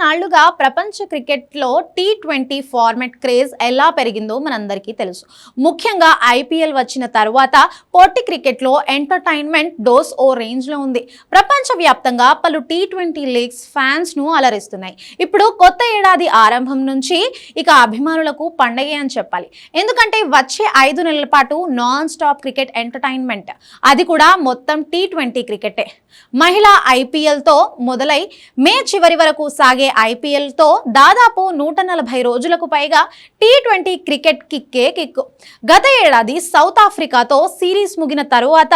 నాళ్లుగా ప్రపంచ క్రికెట్లో T20 format craze ఎలా పెరిగిందో మనందరికీ తెలుసు. ముఖ్యంగా ఐపీఎల్ వచ్చిన తర్వాత పొట్టి క్రికెట్లో ఎంటర్టైన్మెంట్ డోస్ ఓ రేంజ్లో ఉంది. ప్రపంచవ్యాప్తంగా పలు T20 లీగ్స్ ఫ్యాన్స్ను అలరిస్తున్నాయి. ఇప్పుడు కొత్త ఏడాది ఆరంభం నుంచి ఇక అభిమానులకు పండగే అని చెప్పాలి. ఎందుకంటే వచ్చే 5 నెలల పాటు నాన్ స్టాప్ క్రికెట్ ఎంటర్టైన్మెంట్, అది కూడా మొత్తం T20 క్రికెటే. మహిళా ఐపీఎల్తో మొదలై మే చివరి వరకు సాగే ఐపీఎల్తో దాదాపు 140 రోజులకు పైగా T20 క్రికెట్ కిక్కే కిక్కు. గత ఏడాది సౌత్ ఆఫ్రికాతో సిరీస్ ముగిన తరువాత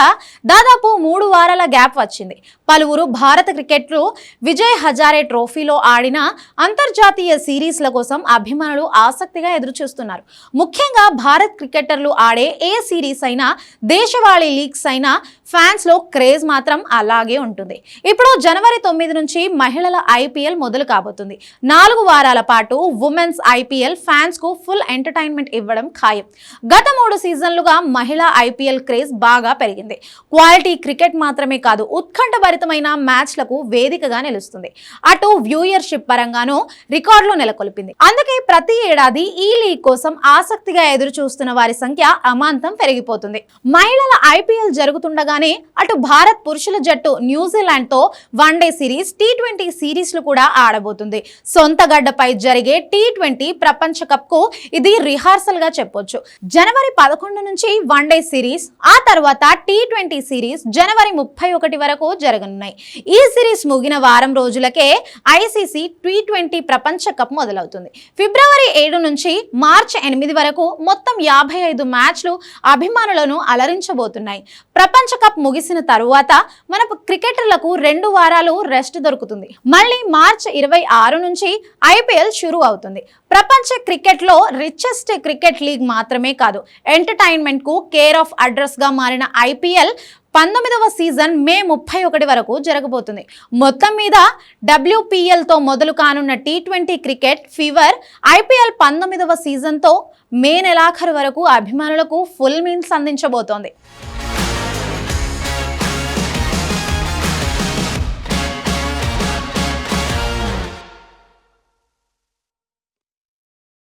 దాదాపు 3 వారాల గ్యాప్ వచ్చింది. పలువురు భారత క్రికెట్లు విజయ్ హజారే ట్రోఫీలో ఆడిన అంతర్జాతీయ సిరీస్ల కోసం అభిమానులు ఆసక్తిగా ఎదురుచూస్తున్నారు. ముఖ్యంగా భారత్ క్రికెటర్లు ఆడే ఏ సిరీస్ అయినా, దేశవాళీ లీగ్స్ అయినా ఫ్యాన్స్ లో క్రేజ్ మాత్రం అలాగే ఉంటుంది. ఇప్పుడు జనవరి 9 నుంచి మహిళల ఐపీఎల్ మొదలు కాబోతుంది. 4 వారాల పాటు ఉమెన్స్ ఐపీఎల్ ఫ్యాన్స్ కు ఫుల్ ఎంటర్టైన్మెంట్ ఇవ్వడం ఖాయం. గత 3 సీజన్లుగా మహిళా ఐపీఎల్ క్రేజ్ బాగా పెరిగింది. క్వాలిటీ క్రికెట్ మాత్రమే కాదు, ఉత్కంఠభరితమైన మ్యాచ్లకు వేదికగా నిలుస్తుంది. అటు వ్యూయర్షిప్ పరంగానూ రికార్డులు నెలకొల్పింది. అందుకే ప్రతి ఏడాది ఈ లీగ్ కోసం ఆసక్తిగా ఎదురు చూస్తున్న వారి సంఖ్య అమాంతం పెరిగిపోతుంది. మహిళల ఐపీఎల్ జరుగుతుండగానే అటు భారత్ పురుషుల జట్టు న్యూజిలాండ్ తో వన్డే సిరీస్, T20 సిరీస్లు కూడా ఆడబోతుంది. సొంత గడ్డపై జరిగే T20 ప్రపంచ కప్ కు ఇది రిహార్సల్ గా చెప్పొచ్చు. జనవరి 11 నుంచి వన్డే సిరీస్, ఆ తర్వాత T20 సిరీస్ జనవరి 31 వరకు జరగనున్నాయి. ఈ సిరీస్ ముగిన వారం రోజులకే ఐసీసీ T20 ప్రపంచ కప్ మొదలవుతుంది. ఫిబ్రవరి 7 నుంచి మార్చి 8 వరకు మొత్తం 55 మ్యాచ్లు అభిమానులను అలరించబోతున్నాయి. ప్రపంచ కప్ ముగిసిన తరువాత మన క్రికెటర్లకు 2 వారాలు రెస్ట్ దొరుకుతుంది. మళ్ళీ మార్చి 26 నుంచి ఐపీఎల్ షురూ అవుతుంది. ప్రపంచ క్రికెట్లో రిచెస్ట్ క్రికెట్ లీగ్ మాత్రమే కాదు, ఎంటర్టైన్మెంట్ కు కేర్ ఆఫ్ అడ్రస్ గా మారిన ఐపీఎల్ 19వ సీజన్ మే 31 వరకు జరగబోతుంది. మొత్తం మీద WPLతో మొదలు కానున్న T20 క్రికెట్ ఫీవర్ ఐపీఎల్ 19వ సీజన్తో మే నెలాఖరు వరకు అభిమానులకు ఫుల్ మీల్స్ అందించబోతోంది.